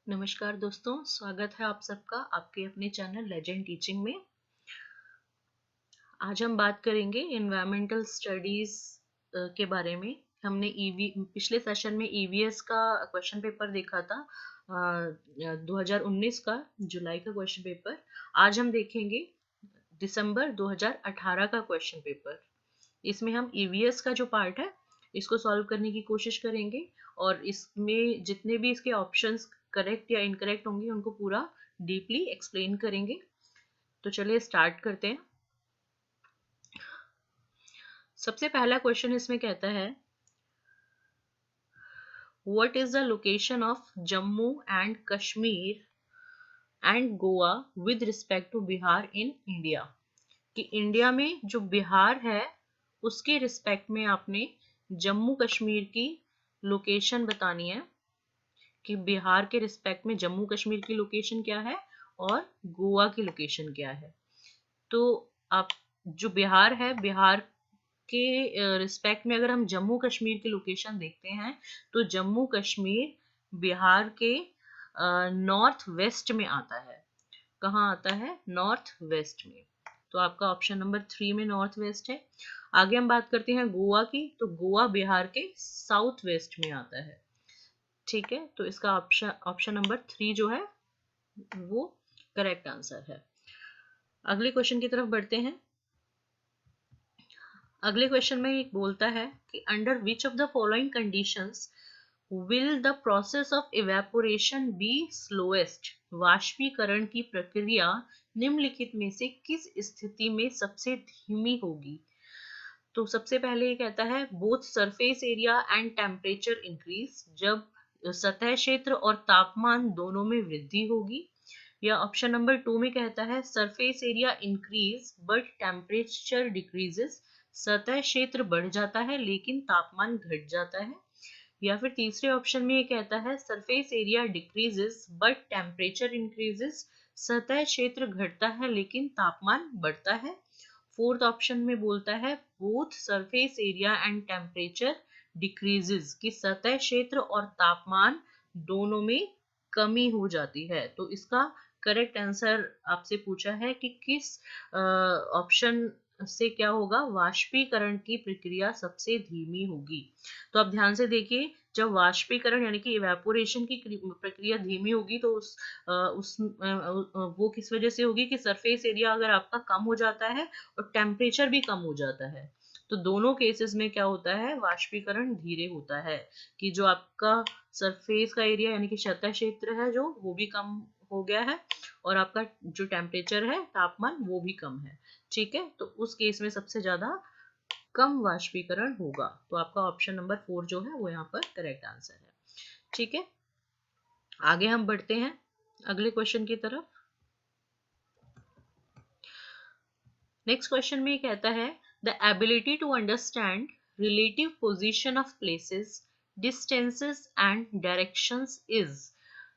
नमस्कार दोस्तों, स्वागत है आप सबका आपके अपने चैनल लेजेंड टीचिंग में। आज हम बात करेंगे एनवायरमेंटल स्टडीज के बारे में। हमने पिछले सेशन में ईवीएस का क्वेश्चन पेपर देखा था, 2019 का जुलाई का क्वेश्चन पेपर। आज हम देखेंगे दिसंबर 2018 का क्वेश्चन पेपर। इसमें हम ईवीएस का जो पार्ट है इसको सॉल्व करने की कोशिश करेंगे और इसमें जितने भी इसके ऑप्शंस करेक्ट या इनकरेक्ट होंगे उनको पूरा डीपली एक्सप्लेन करेंगे। तो चलिए स्टार्ट करते हैं। सबसे पहला क्वेश्चन इसमें कहता है, what is the location of Jammu and Kashmir and Goa with respect to Bihar in India. कि इंडिया में जो बिहार है उसके रिस्पेक्ट में आपने जम्मू कश्मीर की लोकेशन बतानी है कि बिहार के रिस्पेक्ट में जम्मू कश्मीर की लोकेशन क्या है और गोवा की लोकेशन क्या है। तो आप जो बिहार है, बिहार के रिस्पेक्ट में अगर हम जम्मू कश्मीर की लोकेशन देखते हैं तो जम्मू कश्मीर बिहार के नॉर्थ वेस्ट में आता है। कहाँ आता है? नॉर्थ वेस्ट में। तो आपका ऑप्शन नंबर 3 में नॉर्थ वेस्ट है। आगे हम बात करते हैं गोवा की, तो गोवा बिहार के साउथ वेस्ट में आता है। ठीक है, तो इसका ऑप्शन नंबर 3 जो है वो करेक्ट आंसर है। अगले क्वेश्चन की तरफ बढ़ते हैं। अगले क्वेश्चन में एक बोलता है कि under which of the following conditions will the process of evaporation be slowest. वाष्पीकरण की प्रक्रिया निम्नलिखित में से किस स्थिति में सबसे धीमी होगी। तो सबसे पहले ये कहता है both surface area and temperature increase, जब सतह क्षेत्र और तापमान दोनों में वृद्धि होगी। या ऑप्शन नंबर 2 में कहता है surface area increase but temperature decreases, सतह क्षेत्र बढ़ जाता है लेकिन तापमान घट जाता है। या फिर तीसरे ऑप्शन में ये कहता है surface area decreases but temperature increases, सतह क्षेत्र घटता है लेकिन तापमान बढ़ता है। फोर्थ ऑप्शन में बोलता है both surface area and temperature decreases, कि सतह क्षेत्र और तापमान दोनों में कमी हो जाती है। तो इसका करेक्ट आंसर आपसे पूछा है कि किस ऑप्शन से क्या होगा, वाष्पीकरण की प्रक्रिया सबसे धीमी होगी। तो आप ध्यान से देखिए, जब वाष्पीकरण यानी कि इवेपोरेशन की प्रक्रिया धीमी होगी तो वो किस वजह से होगी कि सरफेस एरिया अगर आपका कम हो जाता है और टेम्परेचर भी कम हो जाता है। तो दोनों केसेस में क्या होता है, वाष्पीकरण धीरे होता है, कि जो आपका सरफेस का एरिया यानी कि सतह क्षेत्र है जो वो भी कम हो गया है और आपका जो टेम्परेचर है, तापमान, वो भी कम है। ठीक है, तो उस केस में सबसे ज्यादा कम वाष्पीकरण होगा। तो आपका ऑप्शन नंबर 4 जो है वो यहाँ पर करेक्ट आंसर है। ठीक है, आगे हम बढ़ते हैं अगले क्वेश्चन की तरफ। नेक्स्ट क्वेश्चन में कहता है the ability to understand relative position of places, distances and directions is.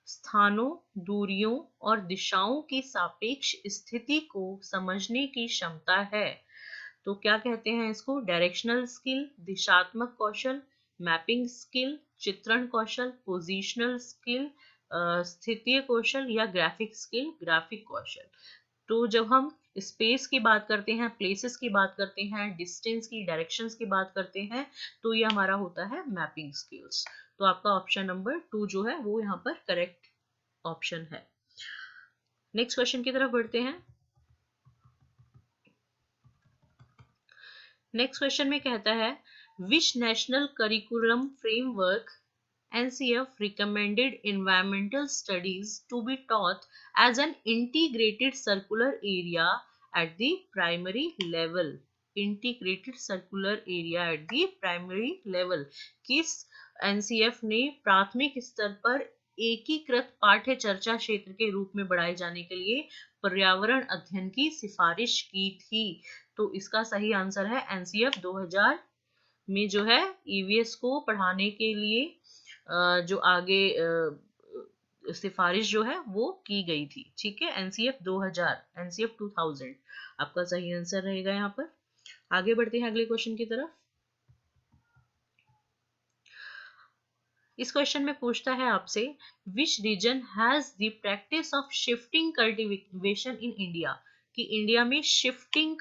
स्थानों, दूरियों और दिशाओं की सापेक्ष स्थिति को समझने की क्षमता है। तो क्या कहते हैं इसको? डायरेक्शनल स्किल, दिशात्मक कौशल, मैपिंग स्किल, चित्रण कौशल, पोजिशनल स्किल, स्थितीय कौशल, या ग्राफिक स्किल, ग्राफिक कौशल। तो जब हम स्पेस की बात करते हैं, प्लेसेस की बात करते हैं, डिस्टेंस की, डायरेक्शंस की बात करते हैं, तो ये हमारा होता है मैपिंग स्किल्स। तो आपका ऑप्शन नंबर 2 जो है वो यहाँ पर करेक्ट ऑप्शन है। नेक्स्ट क्वेश्चन की तरफ बढ़ते हैं। नेक्स्ट क्वेश्चन में कहता है which national curriculum framework NCF recommended environmental studies to be taught as an integrated circular area at the primary level. Integrated circular area at the primary level. किस NCF ने प्राथमिक स्तर पर एकीकृत पाठ्य चर्चा क्षेत्र के रूप में बढ़ाए जाने के लिए पर्यावरण अध्ययन की सिफारिश की थी? तो इसका सही आंसर है NCF 2000 में जो है EVS को पढ़ाने के लिए जो आगे सिफारिश जो है वो की गई थी। ठीक है, NCF 2000, NCF 2000 आपका सही आंसर रहेगा यहाँ पर। आगे बढ़ते हैं अगले क्वेश्चन की तरफ। इस क्वेश्चन में पूछता है आपसे, which region has the practice of shifting cultivation in India, कि इंडिया में शिफ्टिंग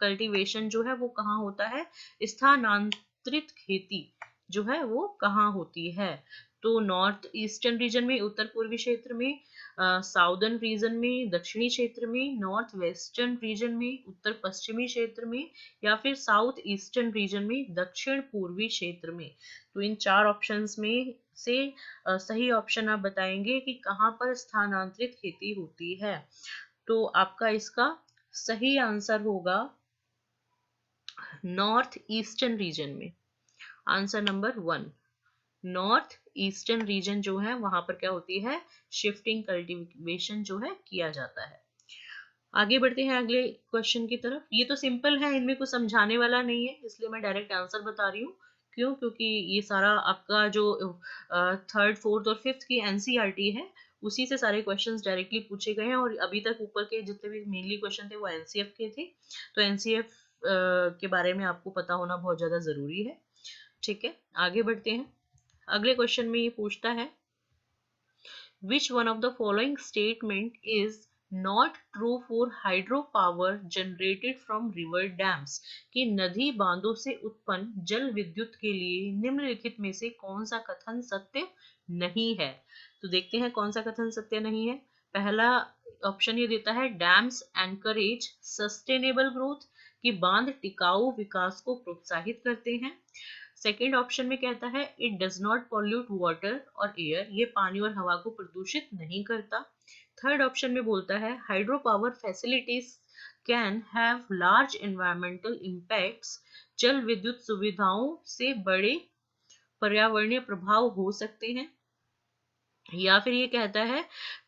कल्टीवेशन जो है वो कहाँ होता है, स्थानांतरित खेती जो है वो कहाँ होती है। तो नॉर्थ ईस्टर्न रीजन में, उत्तर पूर्वी क्षेत्र में, साउदर्न रीजन में, दक्षिणी क्षेत्र में, नॉर्थ वेस्टर्न रीजन में, उत्तर पश्चिमी क्षेत्र में, या फिर साउथ ईस्टर्न रीजन में, दक्षिण पूर्वी क्षेत्र में। तो इन चार ऑप्शंस में से सही ऑप्शन आप बताएंगे कि कहाँ पर स्थानांतरित खेती होती है। तो आपका इसका सही आंसर होगा नॉर्थ ईस्टर्न रीजन में। Answer number 1, north eastern region जो है वहां पर क्या होती है, शिफ्टिंग कल्टीवेशन जो है किया जाता है। आगे बढ़ते हैं अगले क्वेश्चन की तरफ। ये तो सिंपल है, इनमें कुछ समझाने वाला नहीं है, इसलिए मैं डायरेक्ट आंसर बता रही हूँ। क्यों? क्योंकि ये सारा आपका जो थर्ड फोर्थ और फिफ्थ की एनसीईआरटी है, उसी से सारे क्वेश्चंस डायरेक्टली पूछे गए हैं, और अभी तक ऊपर के जितने भी मेनली क्वेश्चन थे वो एनसीएफ के थे। तो एनसीएफ के बारे में आपको पता होना बहुत ज़्यादा ज़रूरी है। ठीक है, आगे बढ़ते हैं। अगले क्वेश्चन में ये पूछता है, which one of the following statement is not true for hydropower generated from river dams, कि नदी बांधों से उत्पन्न जल विद्युत के लिए निम्नलिखित में से कौन सा कथन सत्य नहीं है। तो देखते हैं कौन सा कथन सत्य नहीं है। पहला ऑप्शन ये देता है, डैम्स एनकरेज सस्टेनेबल ग्रोथ, कि बांध टिकाऊ विकास को प्रोत्साहित करते हैं। सेकेंड ऑप्शन में कहता है, it does not pollute water और एयर, ये पानी और हवा को प्रदूषित नहीं करता। थर्ड ऑप्शन में बोलता है, hydro power facilities can have large environmental impacts, जल विद्युत सुविधाओं से बड़े पर्यावरणीय प्रभाव हो सकते हैं। या फिर ये कहता है,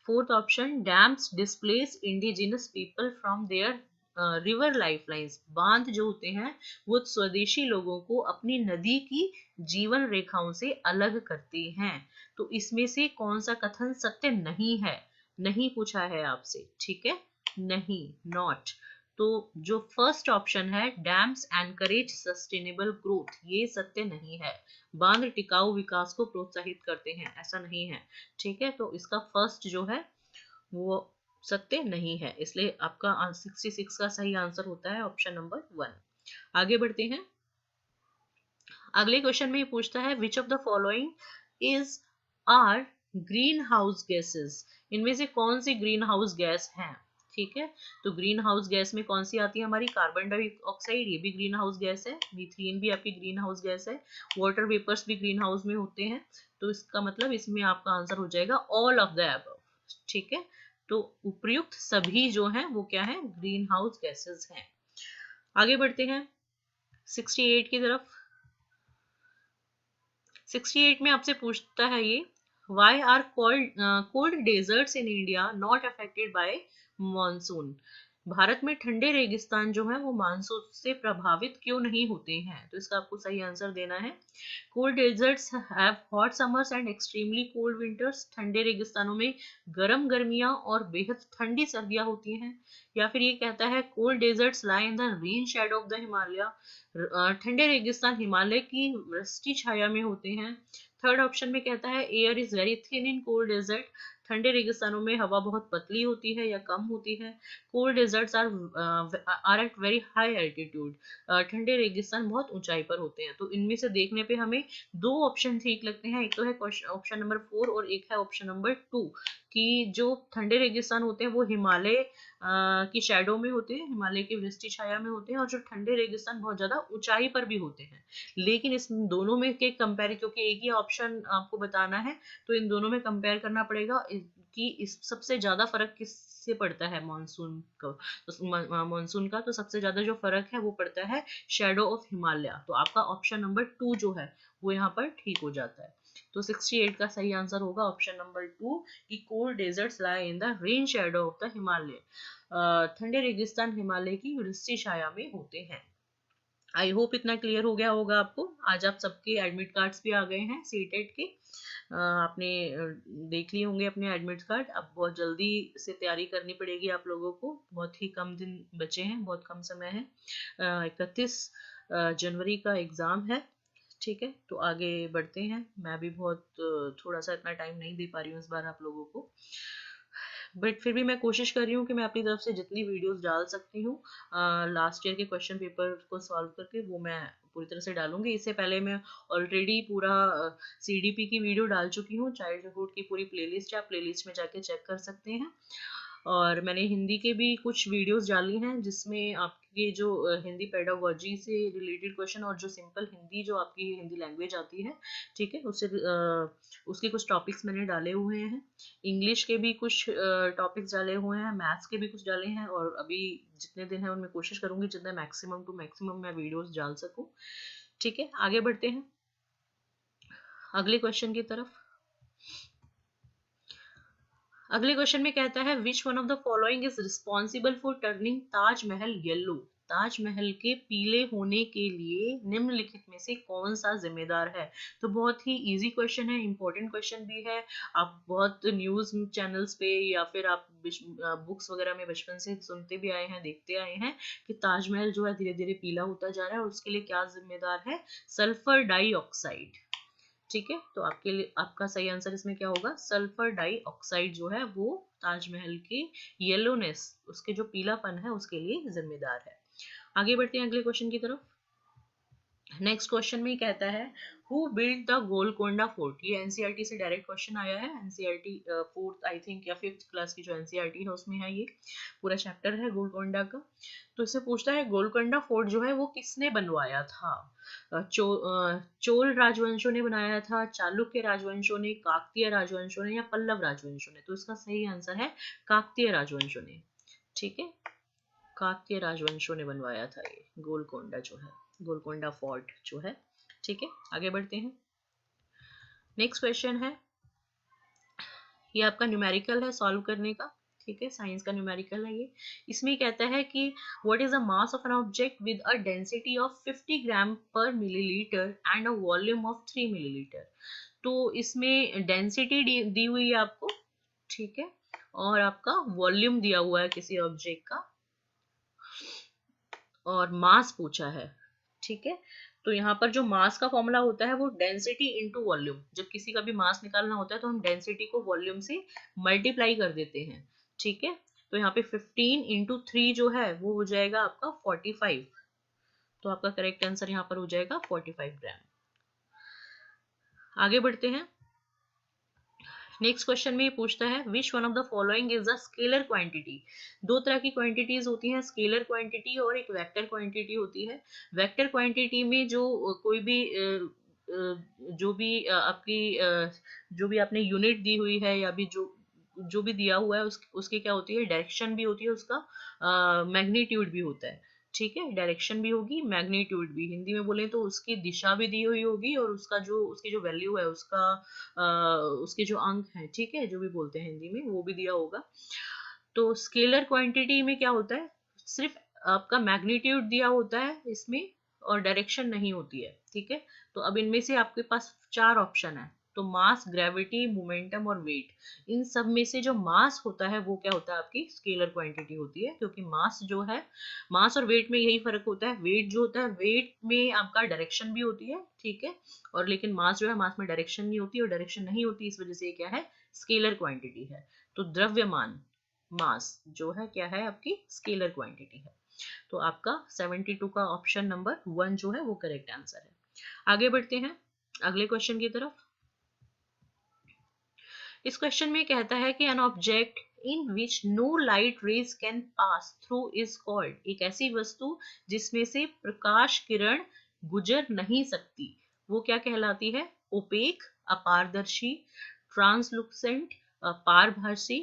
fourth option, dams displace indigenous people from their river lifelines, बांध जो होते हैं वो स्वदेशी लोगों को अपनी नदी की जीवन रेखाओं से अलग करते हैं। तो इसमें से कौन सा कथन सत्य नहीं है, नहीं पूछा है आपसे, ठीक है, नहीं, नॉट। तो जो फर्स्ट ऑप्शन है, डैम्स एनकरेज सस्टेनेबल ग्रोथ, ये सत्य नहीं है। बांध टिकाऊ विकास को प्रोत्साहित करते हैं, ऐसा नहीं है। ठीक है, तो इसका फर्स्ट जो है वो सत्य नहीं है, इसलिए आपका 66 का सही आंसर होता है ऑप्शन नंबर 1। आगे बढ़ते हैं। अगले क्वेश्चन में ये पूछता है, which of the following is are greenhouse gases, इनमें से कौन सी ग्रीन हाउस गैस है। ठीक है, तो ग्रीन हाउस गैस में कौन सी आती है हमारी, कार्बन डाइऑक्साइड, ये भी ग्रीन हाउस गैस है, मीथेन भी आपकी ग्रीन हाउस गैस है, वाटर वेपर्स भी ग्रीन हाउस में होते हैं। तो इसका मतलब इसमें आपका आंसर हो जाएगा ऑल ऑफ द अबव। ठीक है, तो उपयुक्त सभी जो हैं वो क्या है, ग्रीन हाउस गैसेस हैं। आगे बढ़ते हैं 68 की तरफ। 68 में आपसे पूछता है ये, why are cold deserts in India not affected by monsoon, Bharat में ठंडे रेगिस्तान जो है वो मानसून से प्रभावित क्यों नहीं होते हैं। तो इसका आपको सही आंसर देना है। Cold deserts have hot summers and extremely cold winters, ठंडे रेगिस्तानों में गर्म गर्मियां और बेहद ठंडी सर्दियां होती हैं। या फिर ये कहता है, cold deserts lie in the rain shadow of the Himalaya, ठंडे रेगिस्तान हिमालय की वृष्टि छाया में होते हैं। थर्ड ऑप्शन में कहता है, air is very thin in cold desert, ठंडे रेगिस्तानों में हवा बहुत पतली होती है या कम होती है। Cold deserts are at very high altitude, ठंडे रेगिस्तान बहुत ऊंचाई पर होते हैं। तो इनमें से देखने पे हमें दो ऑप्शन ठीक लगते हैं, एक तो है ऑप्शन नंबर 4 और एक है ऑप्शन नंबर 2, कि जो ठंडे रेगिस्तान होते हैं वो हिमालय की शैडो में होते हैं, हिमालय की वृष्टि छाया में होते हैं, और जो ठंडे रेगिस्तान बहुत ज्यादा ऊंचाई पर भी होते हैं। लेकिन इस दोनों में के कंपेयर, क्योंकि एक ही ऑप्शन आपको बताना है, तो इन दोनों में कंपेयर करना पड़ेगा कि इस सबसे ज्यादा फर्क किससे पड़ता है मानसून का। तो मानसून का तो सबसे ज्यादा जो फर्क है वो पड़ता है शैडो ऑफ हिमालय। तो आपका ऑप्शन नंबर 2 जो है वो यहाँ पर ठीक हो जाता है। तो 68 का सही आंसर होगा ऑप्शन नंबर 2, कि cold deserts lie in the rain shadow of the Himalaya, ठंडे रेगिस्तान हिमालय की वृष्टि छाया में होते हैं। आई होप इतना क्लियर हो गया होगा आपको। आज आप सबके एडमिट कार्ड्स भी आ गए हैं सीटेट के, आपने देख लिए होंगे अपने एडमिट कार्ड। अब बहुत जल्दी से तैयारी करनी पड़ेगी आप लोगों को, बहुत ही कम दिन बचे हैं, बहुत कम समय है। 31 जनवरी का एग्ज़ाम है, ठीक है, तो आगे बढ़ते हैं। मैं भी बहुत थोड़ा सा इतना टाइम नहीं दे पा रही हूँ इस बार आप लोगों को, बट फिर भी मैं कोशिश कर रही हूँ कि मैं अपनी तरफ से जितनी वीडियोस डाल सकती हूँ लास्ट ईयर के क्वेश्चन पेपर को सॉल्व करके, वो मैं पूरी तरह से डालूंगी। इससे पहले मैं ऑलरेडी पूरा सीडीपी की वीडियो डाल चुकी हूँ, चाइल्डहुड की पूरी प्लेलिस्ट है, आप प्लेलिस्ट में जाके चेक कर सकते हैं। और मैंने हिंदी के भी कुछ वीडियोस डाली हैं जिसमें आपके जो हिंदी पेडागोजी से रिलेटेड क्वेश्चन और जो सिंपल हिंदी जो आपकी हिंदी लैंग्वेज आती है, ठीक है, उससे उसके कुछ टॉपिक्स मैंने डाले हुए हैं। इंग्लिश के भी कुछ टॉपिक्स डाले हुए हैं, मैथ्स के भी कुछ डाले हैं, और अभी जितने दिन हैं उनमें कोशिश करूंगी जितना मैक्सिमम टू मैक्सिमम मैं वीडियोस डाल सकूं। ठीक है, आगे बढ़ते हैं अगले क्वेश्चन की तरफ। अगले क्वेश्चन में कहता है which one of the following is responsible for turning Taj Mahal yellow. Taj Mahal के पीले होने के लिए निम्नलिखित में से कौन सा जिम्मेदार है। तो बहुत ही इजी क्वेश्चन है, इंपॉर्टेंट क्वेश्चन भी है। आप बहुत न्यूज चैनल्स पे या फिर आप बुक्स वगैरह में बचपन से सुनते भी आए हैं, देखते आए हैं कि ताजमहल जो है धीरे धीरे पीला होता जा रहा है, और उसके लिए क्या जिम्मेदार है, सल्फर डाइऑक्साइड। ठीक है, तो आपके लिए आपका सही आंसर इसमें क्या होगा, सल्फर डाइऑक्साइड जो है वो ताजमहल की येलोनेस, उसके जो पीलापन है उसके लिए जिम्मेदार है। आगे बढ़ते हैं अगले क्वेश्चन की तरफ। नेक्स्ट क्वेश्चन में कहता है who build the Golconda fort. ये एनसीईआरटी से डायरेक्ट क्वेश्चन आया है, एनसीईआरटी फोर्थ आई थिंक या फिफ्थ क्लास की जो एनसीईआरटी है उसमें है, ये पूरा चैप्टर है गोलकोंडा का। तो इससे पूछता है गोलकोंडा फोर्ट जो है वो किसने बनवाया था। चोल राजवंशों ने बनाया था, चालुक्य राजवंशों ने, काकतीय राजवंशों ने, या पल्लव राजवंशों ने। तो इसका सही आंसर है काकतीय राजवंशों ने। ठीक है, काकतीय राजवंशों ने बनवाया था ये गोलकोंडा जो है, गोलकोंडा फोर्ट जो है। ठीक है, आगे बढ़ते हैं। नेक्स्ट क्वेश्चन है, ये आपका न्यूमेरिकल है सॉल्व करने का। ठीक है, साइंस का न्यूमेरिकल है ये। इसमें कहता है कि what is the mass of an object with a density of 50 ग्राम पर millilitre and a volume of 3 millilitre. तो इसमें डेंसिटी दी हुई है आपको, ठीक है, और आपका वॉल्यूम दिया हुआ है किसी ऑब्जेक्ट का, और मास पूछा है। ठीक है, तो यहाँ पर जो मास का फॉर्मूला होता है वो डेंसिटी इनटू वॉल्यूम। जब किसी का भी मास निकालना होता है तो हम डेंसिटी को वॉल्यूम से मल्टीप्लाई कर देते हैं। ठीक है, तो यहाँ पे 15 इंटू 3 जो है वो हो जाएगा आपका 45। तो आपका करेक्ट आंसर यहाँ पर हो जाएगा 45 ग्राम। आगे बढ़ते हैं। नेक्स्ट क्वेश्चन में ये पूछता है which one of the following is a scalar quantity. दो तरह की क्वांटिटीज होती हैं, स्केलर क्वांटिटी और एक वेक्टर क्वांटिटी होती है। वेक्टर क्वांटिटी में जो कोई भी जो भी आपकी जो भी आपने यूनिट दी हुई है या भी जो भी दिया हुआ है उसकी क्या होती है, डायरेक्शन भी होती है, उसका मैग्नीट्यूड भी होता है। ठीक है, डायरेक्शन भी होगी, मैग्नीट्यूड भी, हिंदी में बोले तो उसकी दिशा भी दी हुई होगी, और उसका जो उसकी जो वैल्यू है उसका उसके जो अंक हैं, ठीक है, जो भी बोलते हैं हिंदी में, वो भी दिया होगा। तो स्केलर क्वांटिटी में क्या होता है, सिर्फ आपका मैग्नीट्यूड दिया होता है इसमें, और डायरेक्शन नहीं होती है। ठीक है, तो अब इनमें से आपके पास चार ऑप्शन है, तो मास, ग्रेविटी, मोमेंटम और वेट। इन सब में से जो मास होता है वो क्या होता है, आपकी स्केलर क्वांटिटी होती है, क्योंकि मास जो है, मास और वेट में यही फर्क होता है। वेट जो होता है, वेट में आपका डायरेक्शन भी होती है, ठीक है, और लेकिन मास जो है, मास में डायरेक्शन नहीं होती, और डायरेक्शन नहीं होती इस वजह से ये क्या है, स्केलर क्वांटिटी है। तो द्रव्यमान, मास जो है क्या है, आपकी स्केलर क्वांटिटी है। तो आपका 72 का ऑप्शन नंबर 1 जो है वो करेक्ट आंसर है। आगे बढ़ते हैं अगले क्वेश्चन की तरफ। इस क्वेश्चन में कहता है कि an object in which no light rays can pass through is called. एक ऐसी वस्तु जिसमें से प्रकाश किरण गुजर नहीं सकती, वो क्या कहलाती है, ओपेक, अपारदर्शी, ट्रांसलुसेंट पारभासी,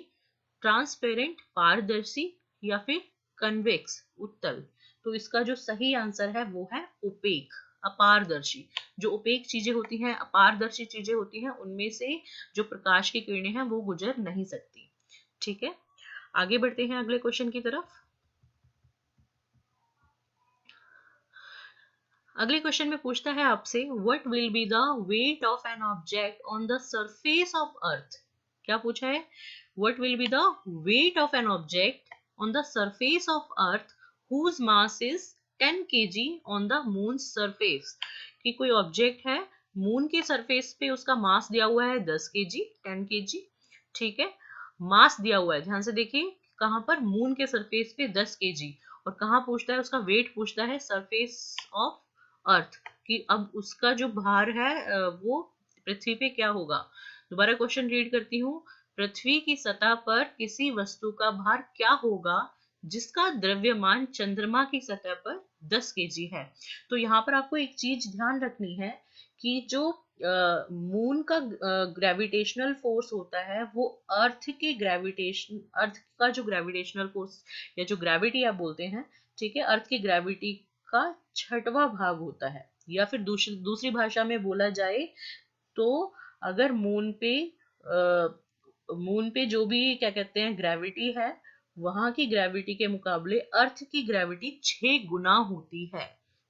ट्रांसपेरेंट पारदर्शी, या फिर कन्वेक्स उत्तल। तो इसका जो सही आंसर है वो है ओपेक, अपारदर्शी। जो ओपेक चीजें होती हैं, अपारदर्शी चीजें होती हैं, उनमें से जो प्रकाश की किरणें हैं वो गुजर नहीं सकती। ठीक है, आगे बढ़ते हैं अगले क्वेश्चन की तरफ। अगले क्वेश्चन में पूछता है आपसे what will be the weight of an object on the surface of Earth. क्या पूछा है, what will be the weight of an object on the surface of Earth whose mass is 10 kg on the moon surface, कि कोई object है moon के surface पे, उसका मास दिया हुआ है 10 kg, 10 kg, ठीक है, मास दिया हुआ है, ध्यान से देखिए कहां पर, मून के सरफेस पे 10 kg, और कहां पूछता है, उसका वेट पूछता है सरफेस ऑफ अर्थ, कि अब उसका जो भार है वो पृथ्वी पे क्या होगा। दोबारा क्वेश्चन रीड करती हूँ, पृथ्वी की सतह पर किसी वस्तु का भार क्या होगा जिसका द्रव्यमान चंद्रमा की सतह पर 10 केजी है। तो यहाँ पर आपको एक चीज ध्यान रखनी है कि जो मून का ग्रेविटेशनल फोर्स होता है वो अर्थ का जो ग्रेविटेशनल फोर्स या जो ग्रेविटी आप बोलते हैं, ठीक है, अर्थ की ग्रेविटी का 6वां भाग होता है, या फिर दूसरी भाषा में बोला जाए तो अगर मून पे जो भी क्या कहते हैं ग्रेविटी है, वहां की ग्रेविटी के मुकाबले अर्थ की ग्रेविटी 6 गुना होती है।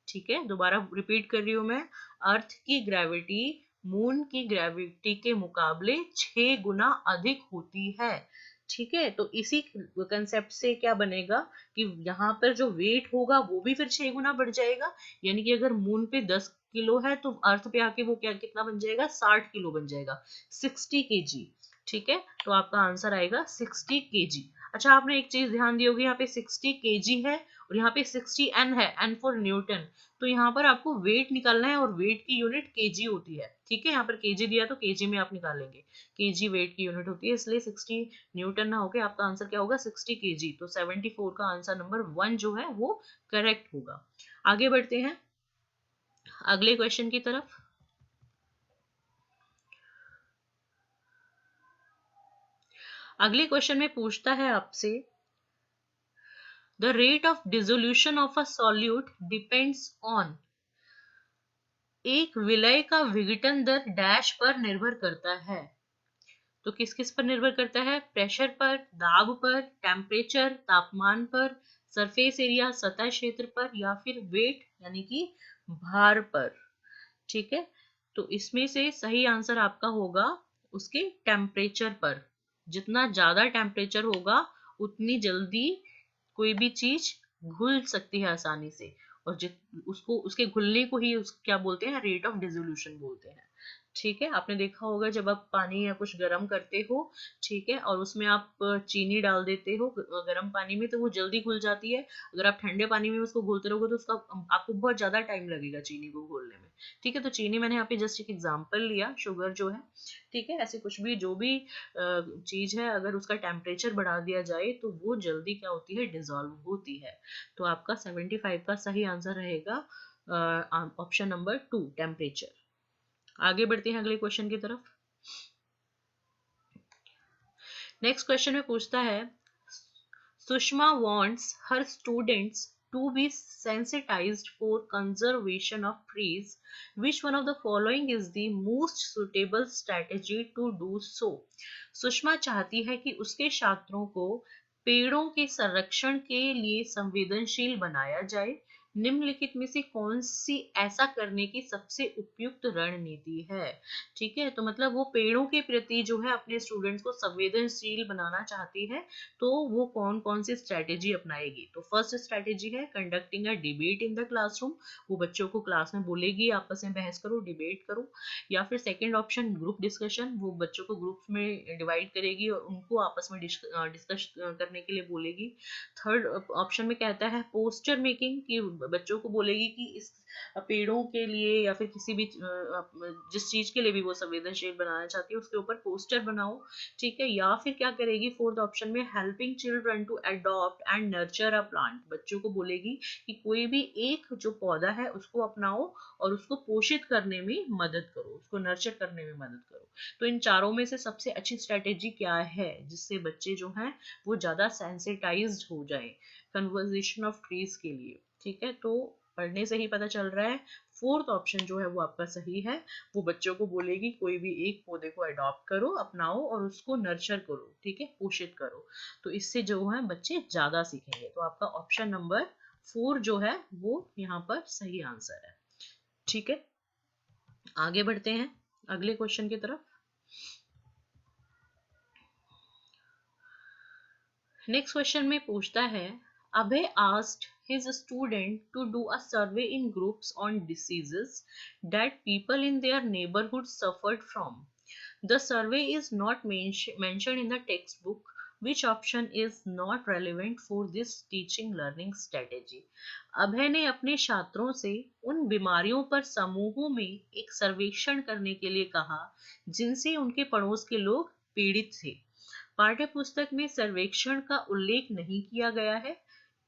ठीक है, दोबारा रिपीट कर रही हूं मैं, अर्थ की ग्रेविटी मून की ग्रेविटी के मुकाबले 6 गुना अधिक होती है। ठीक है, तो इसी कंसेप्ट से क्या बनेगा कि यहाँ पर जो वेट होगा वो भी फिर 6 गुना बढ़ जाएगा, यानी कि अगर मून पे 10 किलो है तो अर्थ पे आके वो क्या कितना बन जाएगा, 60 किलो बन जाएगा, 60 kg। ठीक है, तो आपका आंसर आएगा 60 kg। अच्छा, आपने एक चीज ध्यान दी होगी, यहाँ पे 60 kg है और यहाँ पे 60 N है, N फॉर न्यूटन, तो यहाँ पर आपको वेट निकालना है और वेट की यूनिट केजी होती है। ठीक है, यहाँ पर केजी दिया तो केजी में आप निकालेंगे, केजी वेट की यूनिट होती है, इसलिए 60 न्यूटन ना होके आपका आंसर क्या होगा, 60 kg। तो 74 का आंसर नंबर 1 जो है वो करेक्ट होगा। आगे बढ़ते हैं अगले क्वेश्चन की तरफ। अगले क्वेश्चन में पूछता है आपसे, the rate of dissolution of a solute depends on, एक विलय का विघटन दर डैश पर निर्भर करता है। तो किस किस पर निर्भर करता है, प्रेशर पर, दाब पर, टेम्परेचर तापमान पर, सरफेस एरिया सतह क्षेत्र पर, या फिर वेट यानी कि भार पर। ठीक है, तो इसमें से सही आंसर आपका होगा उसके टेम्परेचर पर। जितना ज्यादा टेम्परेचर होगा उतनी जल्दी कोई भी चीज घुल सकती है आसानी से, और उसको उसके घुलने को ही क्या बोलते हैं, रेट ऑफ डिसोल्यूशन बोलते हैं। ठीक है, आपने देखा होगा जब आप पानी या कुछ गर्म करते हो, ठीक है, और उसमें आप चीनी डाल देते हो गर्म पानी में, तो वो जल्दी घुल जाती है। अगर आप ठंडे पानी में उसको घोलते रहोगे तो उसका आपको बहुत ज्यादा टाइम लगेगा चीनी को घोलने में। ठीक है, तो चीनी मैंने यहाँ पे जस्ट एक एग्जांपल लिया, शुगर जो है। ठीक है, ऐसे कुछ भी जो भी चीज है, अगर उसका टेम्परेचर बढ़ा दिया जाए तो वो जल्दी क्या होती है, डिजोल्व होती है। तो आपका 75 का सही आंसर रहेगा ऑप्शन नंबर 2, टेम्परेचर। आगे बढ़ते हैं अगले क्वेश्चन की तरफ। नेक्स्ट क्वेश्चन में पूछता है, Sushma wants her students to be sensitized for conservation of trees. Which one of the following is the most suitable strategy to do so? Sushma चाहती है कि उसके छात्रों को पेड़ों के संरक्षण के लिए संवेदनशील बनाया जाए। निम्नलिखित में से कौन सी ऐसा करने की सबसे उपयुक्त रणनीति है। ठीक है, तो मतलब वो पेड़ों के प्रति जो है अपने स्टूडेंट्स को संवेदनशील बनाना चाहती है, तो वो कौन कौन सी स्ट्रेटेजी अपनाएगी। तो फर्स्ट स्ट्रेटेजी है conducting a debate in the classroom, वो बच्चों को क्लास में बोलेगी आपस में बहस करो, डिबेट करो। या फिर सेकंड ऑप्शन ग्रुप डिस्कशन, वो बच्चों को ग्रुप्स में डिवाइड करेगी और उनको आपस में डिस्कस करने के लिए बोलेगी। थर्ड ऑप्शन में कहता है पोस्टर मेकिंग, कि बच्चों को बोलेगी कि इस पेड़ों के लिए या फिर किसी भी जिस चीज के लिए भी वो संवेदनशील बनाना चाहती है उसके ऊपर पोस्टर बनाओ। ठीक है, या फिर क्या करेगी, फोर्थ ऑप्शन में helping children to adopt and nurture a plant, बच्चों को बोलेगी कि कोई भी एक जो पौधा है उसको अपनाओ और उसको पोषित करने में मदद करो, उसको नर्चर करने में मदद करो। तो इन चारों में से सबसे अच्छी स्ट्रेटेजी क्या है जिससे बच्चे जो हैं वो ज्यादा सेंसिटाइज्ड हो जाए कन्वर्जेशन ऑफ ट्रीज के लिए। ठीक है, तो पढ़ने से ही पता चल रहा है फोर्थ ऑप्शन जो है वो आपका सही है। वो बच्चों को बोलेगी कोई भी एक पौधे को अडॉप्ट करो, अपनाओ और उसको नर्चर करो, ठीक है, पोषित करो। तो इससे जो है बच्चे ज्यादा सीखेंगे। तो आपका ऑप्शन नंबर 4 जो है वो यहाँ पर सही आंसर है। ठीक है, आगे बढ़ते हैं अगले क्वेश्चन की तरफ। नेक्स्ट क्वेश्चन में पूछता है, Abhay asked his student to do a survey in groups on diseases that people in their neighborhood suffered from. The survey is not mentioned in the textbook. Which option is not relevant for this teaching learning strategy? अभय ने अपने छात्रों से उन बीमारियों पर समूहों में एक सर्वेक्षण करने के लिए कहा जिनसे उनके पड़ोस के लोग पीड़ित थे। पाठ्य पुस्तक में सर्वेक्षण का उल्लेख नहीं किया गया है।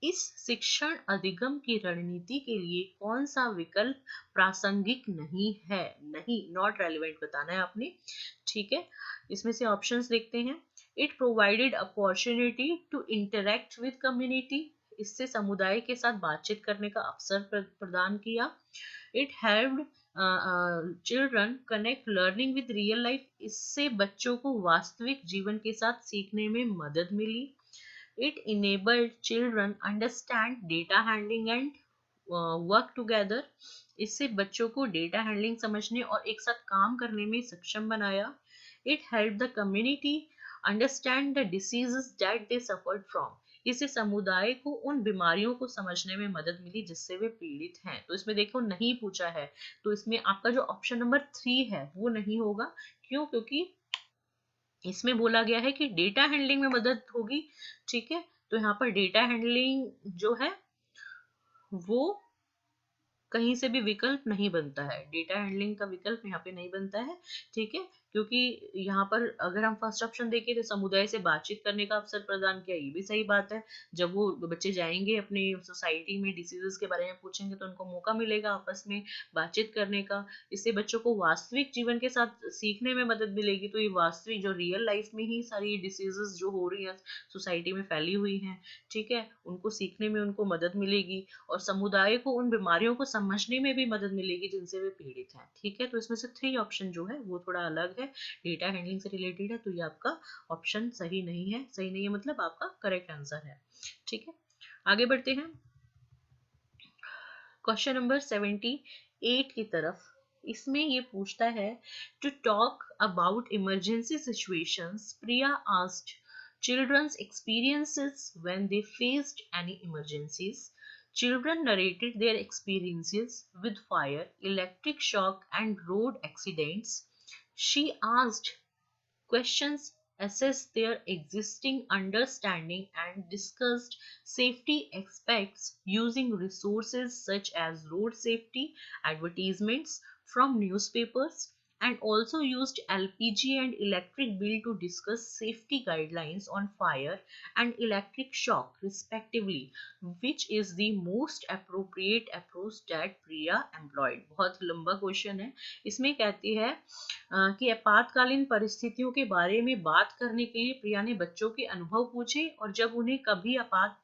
इस शिक्षण अधिगम की रणनीति के लिए कौन सा विकल्प प्रासंगिक नहीं है? नहीं, नॉट रेलिवेंट बताना है आपने। ठीक है, इसमें से ऑप्शंस देखते हैं। It provided opportunity to interact with community, इससे समुदाय के साथ बातचीत करने का अवसर प्रदान किया। It helped children connect learning with real life, इससे बच्चों को वास्तविक जीवन के साथ सीखने में मदद मिली। It enabled children understand data handling and work together, इससे बच्चों को डेटा हैंडलिंग समझने और एक साथ काम करने में सक्षम बनाया। It help the community understand the diseases that they suffered from, इससे समुदाय को उन बीमारियों को समझने में मदद मिली जिससे वे पीड़ित हैं। तो इसमें देखो नहीं पूछा है, तो इसमें आपका जो ऑप्शन नंबर 3 है वो नहीं होगा। क्यों? क्योंकि इसमें बोला गया है कि डेटा हैंडलिंग में मदद होगी। ठीक है, तो यहाँ पर डेटा हैंडलिंग जो है वो कहीं से भी विकल्प नहीं बनता है, डेटा हैंडलिंग का विकल्प यहाँ पे नहीं बनता है। ठीक है, क्योंकि यहाँ पर अगर हम फर्स्ट ऑप्शन देखें तो समुदाय से बातचीत करने का अवसर प्रदान किया, ये भी सही बात है। जब वो बच्चे जाएंगे अपने सोसाइटी में डिसीजेस के बारे में पूछेंगे तो उनको मौका मिलेगा आपस में बातचीत करने का, इससे बच्चों को वास्तविक जीवन के साथ सीखने में मदद मिलेगी। तो ये वास्तविक जो रियल लाइफ में ही सारी डिसीजेस जो हो रही हैं सोसाइटी में फैली हुई हैं, ठीक है, उनको सीखने में उनको मदद मिलेगी और समुदाय को उन बीमारियों को समझने में भी मदद मिलेगी जिनसे वे पीड़ित हैं। ठीक है, तो इसमें से 3 ऑप्शन जो है वो थोड़ा अलग है, डेटा हैंडलिंग से रिलेटेड है, तो ये आपका ऑप्शन सही नहीं है। सही नहीं है मतलब आपका करेक्ट आंसर है। ठीक है, आगे बढ़ते हैं क्वेश्चन नंबर 78 की तरफ। इसमें ये पूछता है to talk about emergency situations, Priya asked children's experiences when they faced any emergencies. Children narrated their experiences with fire, electric shock, and road accidents. She asked questions, assessed their existing understanding, and discussed safety aspects using resources such as road safety advertisements from newspapers, and also used LPG and electric bill to discuss safety guidelines on fire and electric shock respectively. Which is the most appropriate approach that Priya employed? बहुत लंबा question है। इसमें कहती है कि आपातकालीन परिस्थितियों के बारे में बात करने के लिए प्रिया ने बच्चों के अनुभव पूछे और जब उन्हें कभी आपात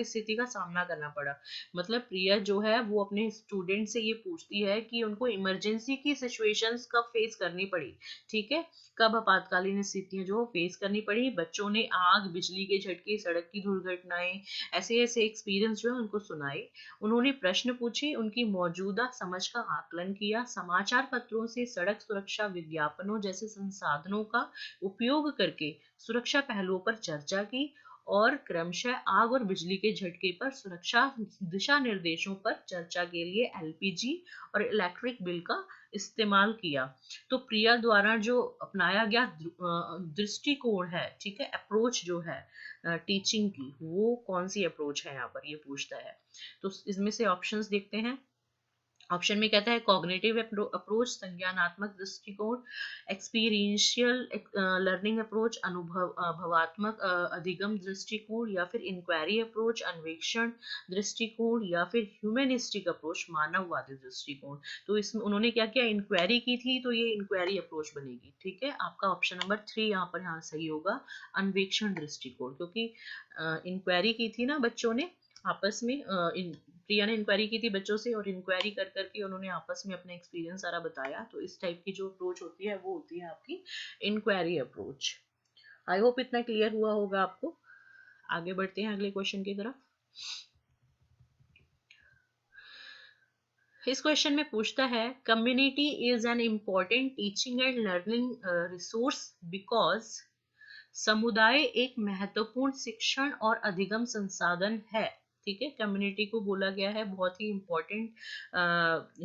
स्थिति का सामना करना पड़ा। मतलब प्रिया जो है वो अपने स्टूडेंट से ये पूछती है कि उनको इमरजेंसी की सिचुएशंस कब फेस करनी पड़ी। ठीक है, कब आपातकालीन स्थितियां जो फेस करनी पड़ी। बच्चों ने आग, बिजली के झटके, सड़क की दुर्घटनाएं, ऐसे ऐसे एक्सपीरियंस जो है उनको सुनाए। उन्होंने प्रश्न पूछे, उनकी मौजूदा समझ का आकलन किया, समाचार पत्रों से सड़क सुरक्षा विज्ञापनों जैसे संसाधनों का उपयोग करके सुरक्षा पहलुओं पर चर्चा की और क्रमशः आग और बिजली के झटके पर सुरक्षा दिशा निर्देशों पर चर्चा के लिए एलपीजी और इलेक्ट्रिक बिल का इस्तेमाल किया। तो प्रिया द्वारा जो अपनाया गया दृष्टिकोण है, ठीक है, अप्रोच जो है टीचिंग की, वो कौन सी अप्रोच है यहाँ पर ये पूछता है। तो इसमें से ऑप्शंस देखते हैं। ऑप्शन में कहता है कॉग्निटिव अप्रोच, संज्ञानात्मक दृष्टिकोण, एक्सपीरियंशियल लर्निंग अप्रोच, भवात्मक अधिगम दृष्टिकोण, या फिर इंक्वायरी अप्रोच, अन्वेषण दृष्टिकोण, या फिर ह्यूमनिस्टिक अप्रोच, मानववादी दृष्टिकोण। तो इसमें उन्होंने क्या किया, इंक्वायरी की थी, तो ये इंक्वायरी अप्रोच बनेगी। ठीक है, आपका ऑप्शन नंबर 3 यहाँ पर यहाँ सही होगा, अन्वेषण दृष्टिकोण, क्योंकि इंक्वायरी की थी ना बच्चों ने आपस में। प्रिया ने इंक्वायरी की थी बच्चों से और इंक्वायरी कर करके उन्होंने आपस में अपना एक्सपीरियंस सारा बताया। तो इस टाइप की जो अप्रोच होती है वो होती है आपकी इंक्वायरी अप्रोच। आई होप इतना क्लियर हुआ होगा आपको। आगे बढ़ते हैं अगले क्वेश्चन की तरफ। इस क्वेश्चन में पूछता है community is an important teaching and learning resource because समुदाय एक महत्वपूर्ण शिक्षण और अधिगम संसाधन है। ठीक है, कम्युनिटी को बोला गया है बहुत ही इंपॉर्टेंट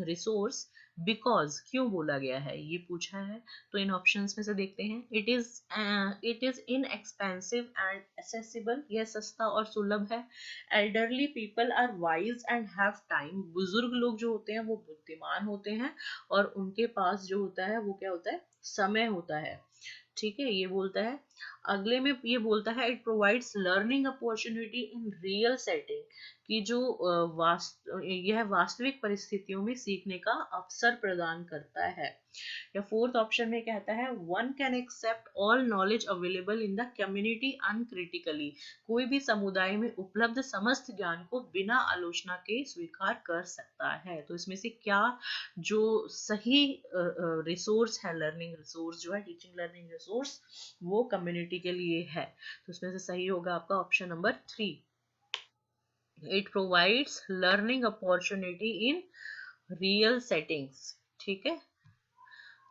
रिसोर्स। बिकॉज क्यों बोला गया है ये पूछा है, तो इन ऑप्शंस में से देखते हैं। It is inexpensive and accessible, यह सस्ता और सुलभ है। Elderly people are wise and have time, बुजुर्ग लोग जो होते हैं वो बुद्धिमान होते हैं और उनके पास जो होता है वो क्या होता है, समय होता है। ठीक है, ये बोलता है। अगले में ये बोलता है it provides learning opportunity in real setting, कि जो यह वास्तविक परिस्थितियों में सीखने का अवसर प्रदान करता है। या फोर्थ ऑप्शन में कहता है one can accept all knowledge available in the community uncritically, कोई भी समुदाय में उपलब्ध समस्त ज्ञान को बिना आलोचना के स्वीकार कर सकता है। तो इसमें से क्या जो सही रिसोर्स है, लर्निंग रिसोर्स जो है, टीचिंग लर्निंग रिसोर्स, वो कम्युनिटी के लिए है। तो इसमें से सही होगा आपका option number 3। It provides learning opportunity in real settings. ठीक है,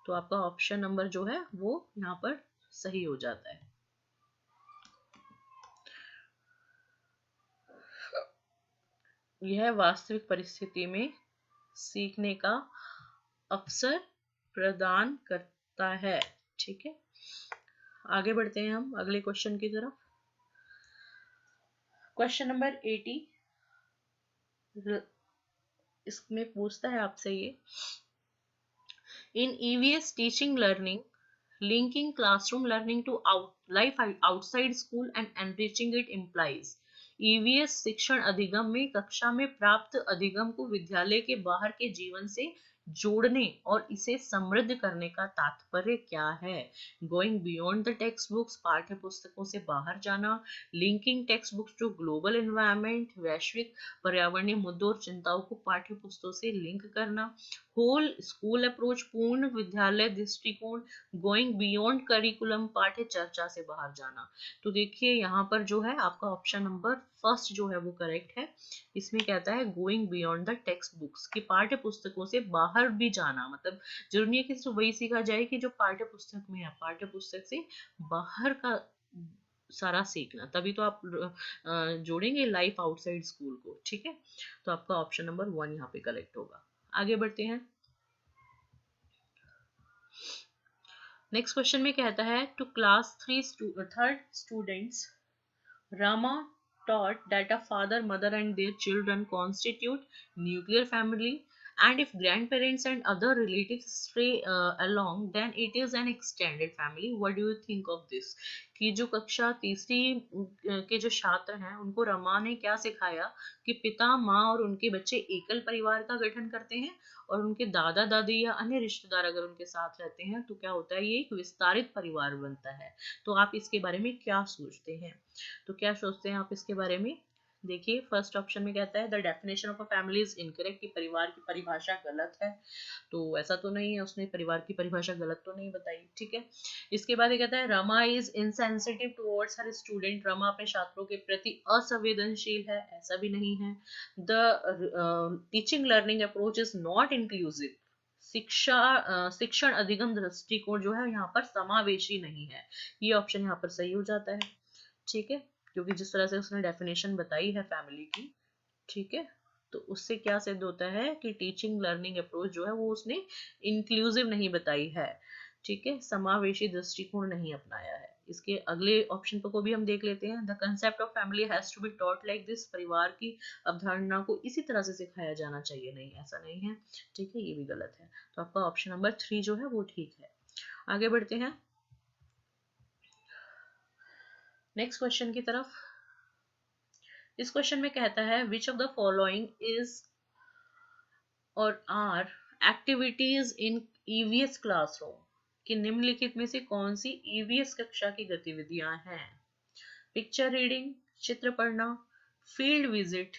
तो आपका ऑप्शन नंबर जो है वो यहाँ पर सही हो जाता है। यह वास्तविक परिस्थिति में सीखने का अवसर प्रदान करता है। ठीक है, आगे बढ़ते हैं हम अगले क्वेश्चन की तरफ। क्वेश्चन नंबर 80 इसमें पूछता है आपसे ये, in EVS teaching learning linking classroom learning to life outside school and enriching it implies। EVS शिक्षण अधिगम में कक्षा में प्राप्त अधिगम को विद्यालय के बाहर के जीवन से जोड़ने और इसे समृद्ध करने का तात्पर्य क्या है। Going beyond the textbooks, पाठ्य पुस्तकों से बाहर जाना। Linking textbooks to global environment, वैश्विक पर्यावरणीय मुद्दों और चिंताओं को पाठ्य पुस्तकों से लिंक करना। होल स्कूल अप्रोच, पूर्ण विद्यालय दृष्टिकोण। गोइंग बियॉन्ड करिकुलम, पाठ्य चर्चा से बाहर जाना। तो देखिए यहाँ पर जो है आपका ऑप्शन नंबर फर्स्ट जो है वो करेक्ट है। इसमें कहता है going beyond the text books, कि पाठ्य पुस्तकों से बाहर भी जाना, मतलब जरूरी नहीं है कि सिर्फ वही सीखा जाए कि जो पाठ्य पुस्तक में है, पाठ्य पुस्तक से बाहर का सारा सीखना, तभी तो आप जोड़ेंगे लाइफ आउटसाइड स्कूल को। ठीक है, तो आपका ऑप्शन नंबर 1 यहाँ पे करेक्ट होगा। आगे बढ़ते हैं। नेक्स्ट क्वेश्चन में कहता है to class 3 students Rama taught that a father, mother and their children constitute nuclear family, and if grandparents and other relatives stray along, then it is an extended family. What do you think of this? कि जो कक्षा तीसरी के जो छात्र हैं उनको रमा ने क्या सिखाया कि पिता, माँ और उनके बच्चे एकल परिवार का गठन करते हैं, और उनके दादा दादी या अन्य रिश्तेदार अगर उनके साथ रहते हैं तो क्या होता है, ये एक विस्तारित परिवार बनता है। तो आप इसके बारे में क्या सोचते हैं? तो क्या सोचते हैं आप इसके बारे में? देखिए फर्स्ट ऑप्शन में कहता है the definition of a family is incorrect, कि परिवार की परिभाषा गलत है। तो ऐसा तो नहीं है, उसने परिवार की परिभाषा गलत तो नहीं बताई। ठीक है, इसके बाद ये कहता है Rama is insensitive towards her student, Rama अपने छात्रों के प्रति असंवेदनशील है, ऐसा भी नहीं है। The teaching learning approach is not inclusive, शिक्षण अधिगम दृष्टिकोण जो है यहाँ पर समावेशी नहीं है। ये ऑप्शन यहाँ पर सही हो जाता है। ठीक है, क्योंकि जिस तरह से उसने डेफिनेशन बताई है फैमिली की, ठीक है, तो उससे क्या सिद्ध होता है कि टीचिंग लर्निंग अप्रोच जो है वो उसने इंक्लूसिव नहीं बताई है। ठीक है, समावेशी दृष्टिकोण नहीं अपनाया है। इसके अगले ऑप्शन को भी हम देख लेते हैं। The concept of family has to be taught like this, परिवार की अवधारणा को इसी तरह से सिखाया जाना चाहिए। नहीं, ऐसा नहीं है। ठीक है, ये भी गलत है। तो आपका ऑप्शन नंबर 3 जो है वो ठीक है। आगे बढ़ते हैं नेक्स्ट क्वेश्चन की तरफ। इस क्वेश्चन में कहता है which of the following is or are activities in EVS classroom, कि निम्नलिखित में से कौन सी ईवीएस कक्षा की गतिविधियां हैं? पिक्चर रीडिंग, चित्र पढ़ना, फील्ड विजिट,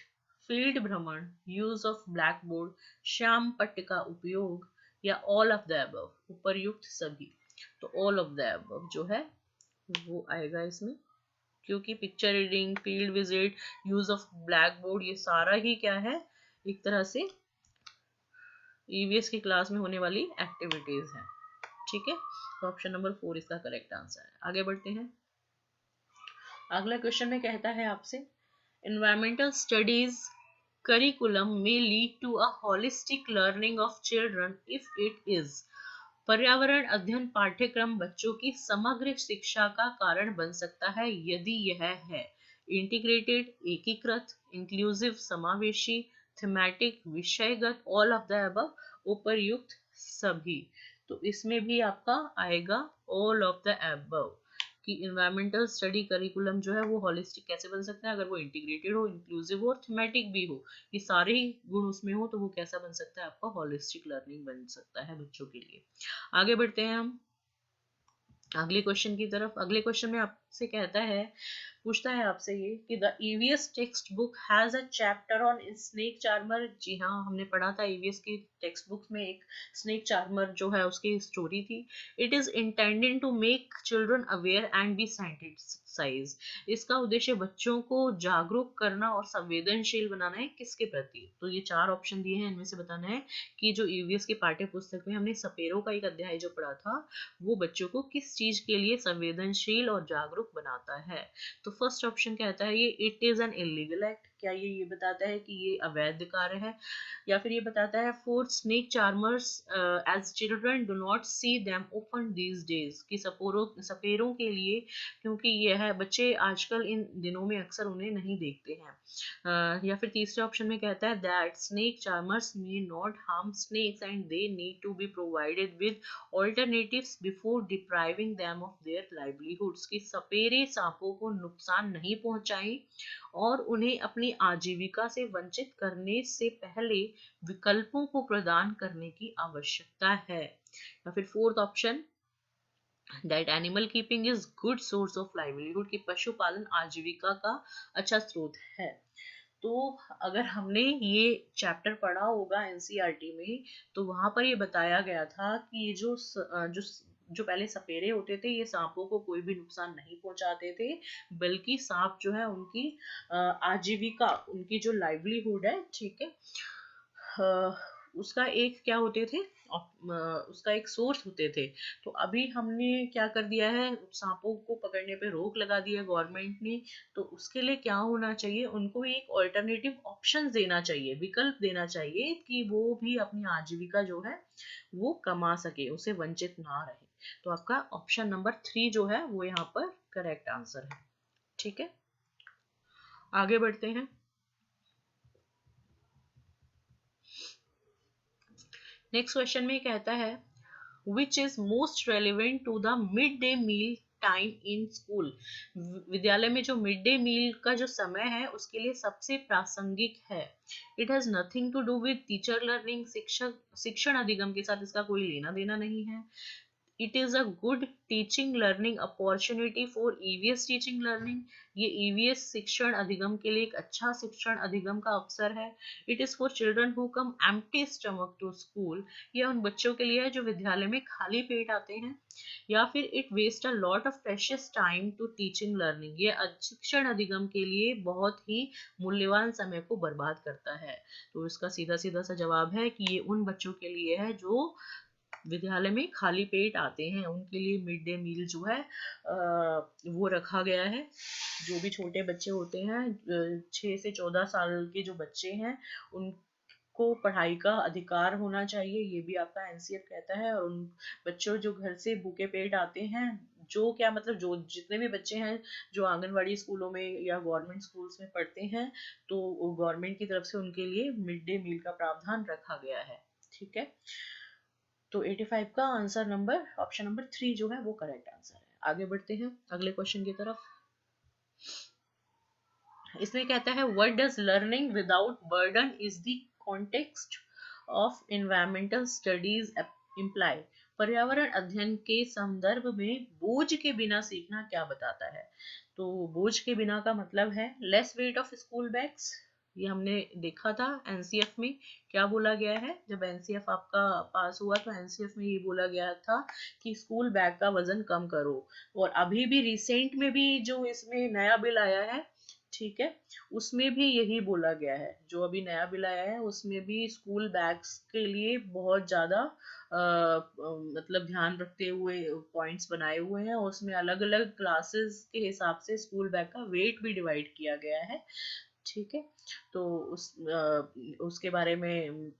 फील्ड भ्रमण, use of black board, Shyam पट्ट का उपयोग, या ऑल ऑफ द अबव, उपर्युक्त सभी। तो ऑल ऑफ द अबव जो है वो आएगा इसमें, क्योंकि picture reading, field visit, use of black board, ये सारा ही क्या है, एक तरह से ईवीएस की क्लास में होने वाली एक्टिविटीज हैं। ठीक है, तो ऑप्शन नंबर 4 इसका करेक्ट आंसर है। आगे बढ़ते हैं। अगला क्वेश्चन में कहता है आपसे, environmental studies curriculum may lead to a holistic learning of children if it is। पर्यावरण अध्ययन पाठ्यक्रम बच्चों की समग्र शिक्षा का कारण बन सकता है यदि यह है इंटीग्रेटेड, एकीकृत, इंक्लूसिव, समावेशी, थीमेटिक, विषयगत, ऑल ऑफ द अबव, उपर्युक्त सभी। तो इसमें भी आपका आएगा ऑल ऑफ द अबव, कि इन्वायरमेंटल स्टडी करिकुलम जो है वो हॉलिस्टिक कैसे बन सकता है, अगर वो इंटीग्रेटेड हो, इंक्लूसिव हो और थीमेटिक भी हो, ये सारे ही गुण उसमें हो, तो वो कैसा बन सकता है, आपका हॉलिस्टिक लर्निंग बन सकता है बच्चों के लिए। आगे बढ़ते हैं हम अगले क्वेश्चन की तरफ। अगले क्वेश्चन में आपसे कहता है, पूछता है आपसे ये कि the EVS text book has a chapter on snake charmer. जी हाँ, हमने पढ़ा था ईवीएस की टेक्स्ट बुक में एक स्नेक चार्मर जो है उसकी स्टोरी थी। It is intended to make children aware and be sensitize. इसका उद्देश्य बच्चों को जागरूक करना और संवेदनशील बनाना है, किसके प्रति? तो ये चार ऑप्शन दिए हैं, इनमें से बताना है कि जो ईवीएस के पाठ्य पुस्तक में हमने सपेरों का एक अध्याय जो पढ़ा था वो बच्चों को किस चीज के लिए संवेदनशील और जागरूक बनाता है। तो फर्स्ट ऑप्शन कहता है ये it is an illegal act. क्या ये बताता है कि ये अवैध कार्य है? या फिर ये बताता है for snake charmers as children do not see them open these days, कि सपेरों के लिए, क्योंकि यह बच्चे आजकल इन दिनों में अक्सर उन्हें नहीं देखते हैं। या फिर तीसरे ऑप्शन में कहता है that snake charmers may not harm snakes and they need to be provided with alternatives before depriving them of their livelihoods, की सपेरे सांपों को नुकसान नहीं पहुंचाएं और उन्हें अपनी आजीविका से वंचित करने से पहले विकल्पों को प्रदान करने की आवश्यकता है। या फिर fourth option that animal keeping is good source of livelihood, की पशुपालन आजीविका का अच्छा स्रोत है। तो अगर हमने ये चैप्टर पढ़ा होगा एनसीईआरटी में, तो वहां पर ये बताया गया था कि ये जो पहले सपेरे होते थे ये सांपों को कोई भी नुकसान नहीं पहुंचाते थे, बल्कि सांप जो है उनकी आजीविका, उनकी जो लाइवलीहुड है, ठीक है, उसका एक क्या होते थे, उसका एक सोर्स होते थे। तो अभी हमने क्या कर दिया है, सांपों को पकड़ने पे रोक लगा दी है गवर्नमेंट ने। तो उसके लिए क्या होना चाहिए, उनको एक ऑल्टरनेटिव ऑप्शन देना चाहिए, विकल्प देना चाहिए कि वो भी अपनी आजीविका जो है वो कमा सके, उसे वंचित ना रहे। तो आपका ऑप्शन नंबर 3 जो है वो यहाँ पर करेक्ट आंसर है। ठीक है, आगे बढ़ते हैं। नेक्स्ट क्वेश्चन में कहता है which is most relevant to the midday meal time in school. विद्यालय में जो मिड डे मील का जो समय है उसके लिए सबसे प्रासंगिक है। It has nothing to do with teacher learning, शिक्षण अधिगम के साथ इसका कोई लेना देना नहीं है। It is a good teaching learning opportunity for EVS teaching learning, ये ईवीएस शिक्षण अधिगम के लिए एक अच्छा शिक्षण अधिगम का अवसर है। It is for children who come empty stomach to school, ये उन बच्चों के लिए है जो विद्यालय में खाली पेट आते हैं। या फिर it waste a lot of precious time to teaching learning, ये शिक्षण अधिगम के लिए बहुत ही मूल्यवान समय को बर्बाद करता है। तो इसका सीधा सीधा सा जवाब है कि ये उन बच्चों के लिए है जो विद्यालय में खाली पेट आते हैं, उनके लिए मिड डे मील जो है वो रखा गया है। जो भी छोटे बच्चे होते हैं 6 से 14 साल के जो बच्चे हैं उनको पढ़ाई का अधिकार होना चाहिए, ये भी आपका एनसीएफ कहता है। और उन बच्चों जो घर से भूखे पेट आते हैं, जो क्या मतलब जो जितने भी बच्चे हैं जो आंगनवाड़ी स्कूलों में या गवर्नमेंट स्कूल्स में पढ़ते हैं, तो गवर्नमेंट की तरफ से उनके लिए मिड डे मील का प्रावधान रखा गया है। ठीक है, तो 85 का आंसर नंबर ऑप्शन नंबर 3 जो है वो करेक्ट आंसर है। आगे बढ़ते हैं अगले क्वेश्चन की तरफ। इसमें कहता है what does learning without burden is the context of environmental studies imply. पर्यावरण अध्ययन के संदर्भ में बोझ के बिना सीखना क्या बताता है? तो बोझ के बिना का मतलब है less weight of school bags. ये हमने देखा था एनसीएफ में क्या बोला गया है, जब एनसीएफ आपका पास हुआ तो एनसीएफ में ये बोला गया था कि स्कूल बैग का वजन कम करो। और अभी भी रिसेंट में भी जो इसमें नया बिल आया है, ठीक है, उसमें भी यही बोला गया है। जो अभी नया बिल आया है उसमें भी स्कूल बैग्स के लिए बहुत ज़्यादा मतलब ध्यान रखते हुए पॉइंट्स बनाए हुए हैं, और उसमें अलग अलग क्लासेस के हिसाब से स्कूल बैग का वेट भी डिवाइड किया गया है। ठीक है, तो उसके बारे में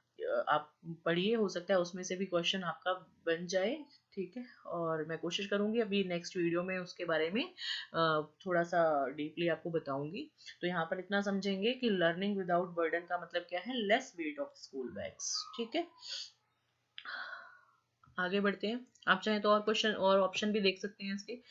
आप पढ़िए, हो सकता है उसमें से भी क्वेश्चन आपका बन जाए। ठीक है, और मैं कोशिश करूंगी अभी नेक्स्ट वीडियो में उसके बारे में थोड़ा सा डीपली आपको बताऊंगी। तो यहाँ पर इतना समझेंगे कि लर्निंग विदाउट बर्डन का मतलब क्या है, less weight of school bags. ठीक है, आगे बढ़ते हैं। आप चाहें तो और क्वेश्चन और ऑप्शन भी देख सकते हैं इसके।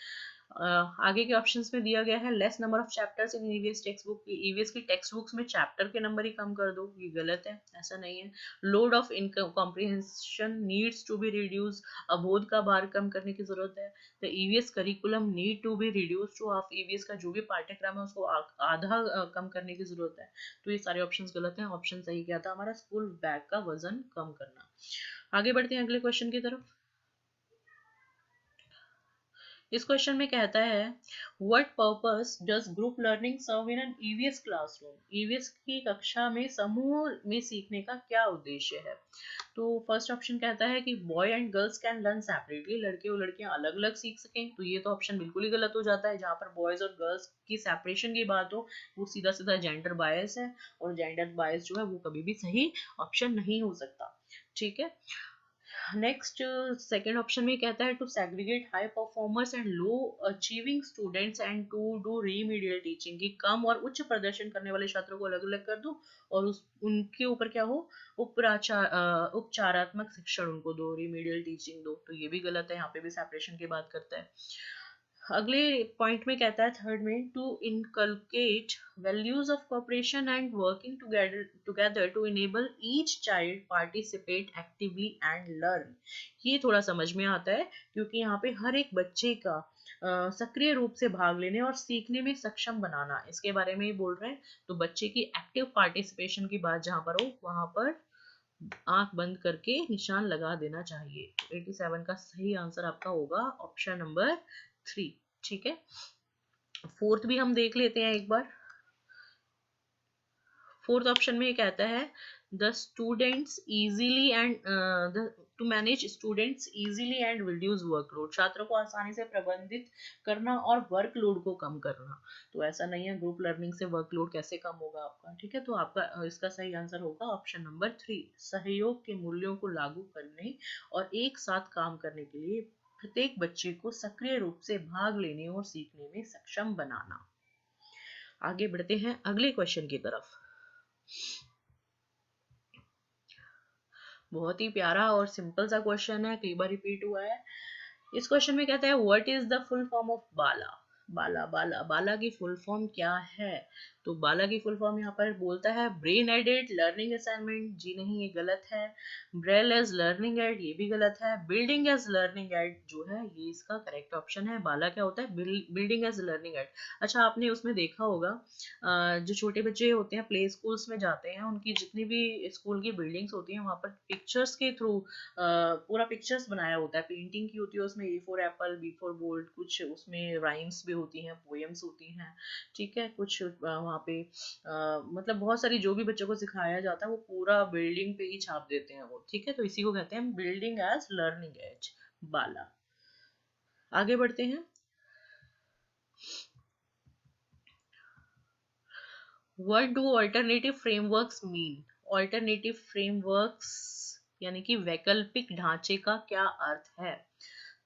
आगे के ऑप्शंस में दिया गया है less number of chapters in EVS text book. EVS की टेक्स्ट बुक्स में चैप्टर के नंबर ही कम कर दो, ये गलत है, ऐसा नहीं है। Load of incomprehension needs to be reduce, अबोध का भार कम करने की जरूरत है। The EVS curriculum need to be reduce to half, EVS का जो भी पाठ्यक्रम है उसको आधा कम करने की जरूरत है। तो ये सारे ऑप्शंस गलत हैं। ऑप्शन सही क्या था हमारा, स्कूल बैग का वजन कम करना। आगे बढ़ते हैं अगले क्वेश्चन की तरफ। इस क्वेश्चन में कहता है what purpose does group learning serve in an EVS classroom. EVS की कक्षा में समूह में सीखने का क्या उद्देश्य है। तो फर्स्ट ऑप्शन कहता है कि boy and girls can learn separately, लड़के और लड़कियां अलग अलग सीख सकें। तो ये तो ऑप्शन बिल्कुल ही गलत हो जाता है। जहां पर बॉयज और गर्ल्स की सेपरेशन की बात हो वो सीधा सीधा जेंडर बायस है, और जेंडर बायस जो है वो कभी भी सही ऑप्शन नहीं हो सकता। ठीक है, नेक्स्ट सेकेंड ऑप्शन में कहता है to segregate high performers and low achieving students and to do remedial teaching, की कम और उच्च प्रदर्शन करने वाले छात्रों को अलग अलग कर दो और उनके ऊपर क्या हो, उपचारात्मक शिक्षण उनको दो, रीमीडियल टीचिंग दो। तो ये भी गलत है, यहाँ पे भी सेपरेशन की बात करता है। अगले पॉइंट में कहता है थर्ड में to inculcate values of cooperation and working together to enable each child participate actively and learn. ये थोड़ा समझ में आता है क्योंकि यहाँ पे हर एक बच्चे का सक्रिय रूप से भाग लेने और सीखने में सक्षम बनाना, इसके बारे में ही बोल रहे हैं। तो बच्चे की एक्टिव पार्टिसिपेशन की बात जहां पर हो वहां पर आंख बंद करके निशान लगा देना चाहिए। 87 का सही आंसर आपका होगा ऑप्शन नंबर 3। ठीक है, फोर्थ भी हम देख लेते हैं एक बार। फोर्थ ऑप्शन में ये कहता है the students easily and to manage students easily and reduce workload, छात्रों को आसानी से प्रबंधित करना और वर्कलोड को कम करना। तो ऐसा नहीं है, ग्रुप लर्निंग से वर्कलोड कैसे कम होगा आपका। ठीक है, तो आपका इसका सही आंसर होगा ऑप्शन नंबर 3, सहयोग के मूल्यों को लागू करने और एक साथ काम करने के लिए प्रत्येक बच्चे को सक्रिय रूप से भाग लेने और सीखने में सक्षम बनाना। आगे बढ़ते हैं अगले क्वेश्चन की तरफ। बहुत ही प्यारा और सिंपल सा क्वेश्चन है, कई बार रिपीट हुआ है। इस क्वेश्चन में कहता है what is the full form of BALA. BALA BALA BALA की फुल फॉर्म क्या है। तो बाला की फुल फॉर्म यहाँ पर बोलता है ब्रेन एडेड लर्निंग असाइनमेंट, जी नहीं ये गलत है। ब्रेल एज लर्निंग एड, ये भी गलत है। बिल्डिंग एज लर्निंग एड जो है ये इसका करेक्ट ऑप्शन है। बाला क्या होता है, बिल्डिंग एज लर्निंग एड। अच्छा, आपने उसमें देखा होगा जो छोटे बच्चे होते हैं प्ले स्कूल्स में जाते हैं, उनकी जितनी भी स्कूल की बिल्डिंग्स होती हैं वहाँ पर पिक्चर्स के थ्रू पूरा पिक्चर्स बनाया होता है, पेंटिंग की होती है उसमें, A for apple, B for bold, कुछ उसमें राइम्स भी होती हैं, पोएम्स होती हैं। ठीक है, कुछ वहाँ पे मतलब बहुत सारी जो भी बच्चों को सिखाया जाता है वो पूरा बिल्डिंग पे ही छाप देते हैं वो। ठीक है, तो इसी को कहते हैं बिल्डिंग एज लर्निंग एज, बाला। आगे बढ़ते हैं। What do alternative frameworks mean. Alternative frameworks यानी कि वैकल्पिक ढांचे का क्या अर्थ है।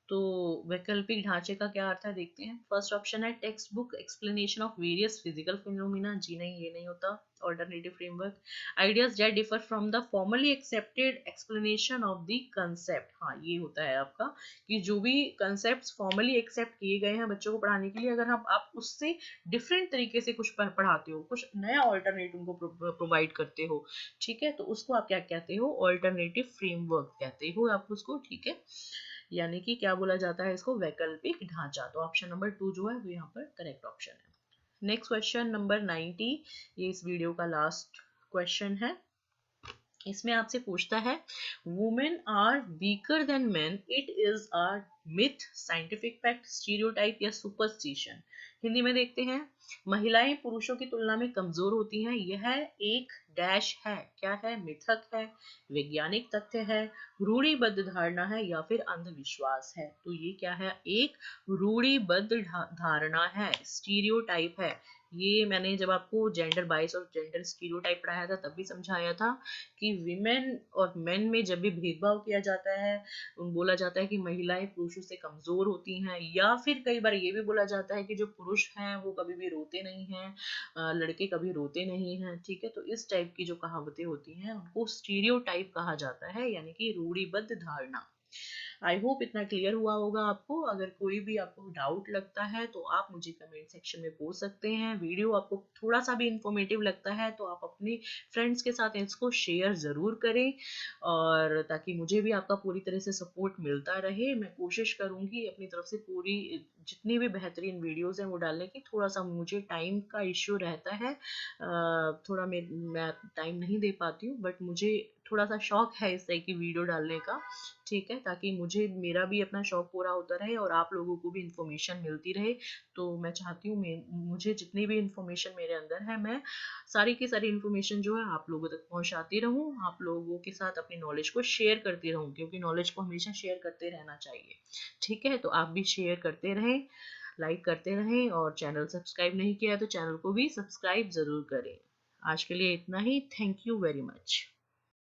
तो वैकल्पिक ढांचे का क्या अर्थ है देखते हैं। फर्स्ट ऑप्शन है text book explanation of various physical phenomena, जी नहीं ये नहीं होता alternative framework. Ideas that differ from the formally accepted explanation of the concept, हाँ ये होता है आपका कि जो भी कंसेप्ट फॉर्मली एक्सेप्ट किए गए हैं बच्चों को पढ़ाने के लिए, अगर आप उससे डिफरेंट तरीके से कुछ पढ़ाते हो, कुछ नया ऑल्टरनेट उनको प्रोवाइड करते हो, ठीक है, तो उसको आप क्या कहते हो, ऑल्टरनेटिव फ्रेमवर्क कहते हो आप उसको। ठीक है, यानी कि क्या बोला जाता है इसको, वैकल्पिक ढांचा। तो ऑप्शन नंबर 2 जो है वो यहाँ पर करेक्ट ऑप्शन है। नेक्स्ट क्वेश्चन नंबर 90, ये इस वीडियो का लास्ट क्वेश्चन है। इसमें आपसे पूछता है women are weaker than men, it is a myth, scientific fact, stereotype या सुपरस्टिशन। हिंदी में देखते हैं, महिलाएं पुरुषों की तुलना में कमजोर होती हैं, यह एक डैश है, क्या है, मिथक है, वैज्ञानिक तथ्य है, रूढ़िबद्ध धारणा है या फिर अंधविश्वास है। तो ये क्या है, एक रूढ़िबद्ध धारणा है, स्टीरियोटाइप है। ये मैंने जब आपको जेंडर बाइस और जेंडर स्टीरियोटाइप पढ़ाया था तब भी समझाया था कि विमेन और मेन में जब भी भेदभाव किया जाता है, बोला जाता है कि महिलाएं पुरुषों से कमजोर होती हैं, या फिर कई बार ये भी बोला जाता है कि जो पुरुष हैं वो कभी भी रोते नहीं हैं, लड़के कभी रोते नहीं हैं, ठीक है। तो इस टाइप की जो कहावतें होती हैं उनको स्टीरियोटाइप कहा जाता है, यानी कि रूढ़िबद्ध धारणा। आई होप इतना क्लियर हुआ होगा आपको। अगर कोई भी आपको डाउट लगता है तो आप मुझे कमेंट सेक्शन में पूछ सकते हैं। वीडियो आपको थोड़ा सा भी इंफॉर्मेटिव लगता है तो आप अपने फ्रेंड्स के साथ इसको शेयर ज़रूर करें, और ताकि मुझे भी आपका पूरी तरह से सपोर्ट मिलता रहे। मैं कोशिश करूँगी अपनी तरफ से पूरी जितनी भी बेहतरीन वीडियोस हैं वो डालने की। थोड़ा सा मुझे टाइम का इश्यू रहता है, थोड़ा मैं टाइम नहीं दे पाती हूँ, बट मुझे थोड़ा सा शौक है इस तरह की वीडियो डालने का, ठीक है, ताकि मुझे मेरा भी अपना शौक पूरा होता रहे और आप लोगों को भी इंफॉर्मेशन मिलती रहे। तो मैं चाहती हूँ मुझे जितनी भी इंफॉर्मेशन मेरे अंदर है, मैं सारी की सारी इंफॉर्मेशन जो है आप लोगों तक पहुँचाती रहूँ, आप लोगों के साथ अपनी नॉलेज को शेयर करती रहूँ, क्योंकि नॉलेज को हमेशा शेयर करते रहना चाहिए, ठीक है। तो आप भी शेयर करते रहें, लाइक करते रहें, और चैनल सब्सक्राइब नहीं किया है तो चैनल को भी सब्सक्राइब ज़रूर करें। आज के लिए इतना ही। Thank you very much.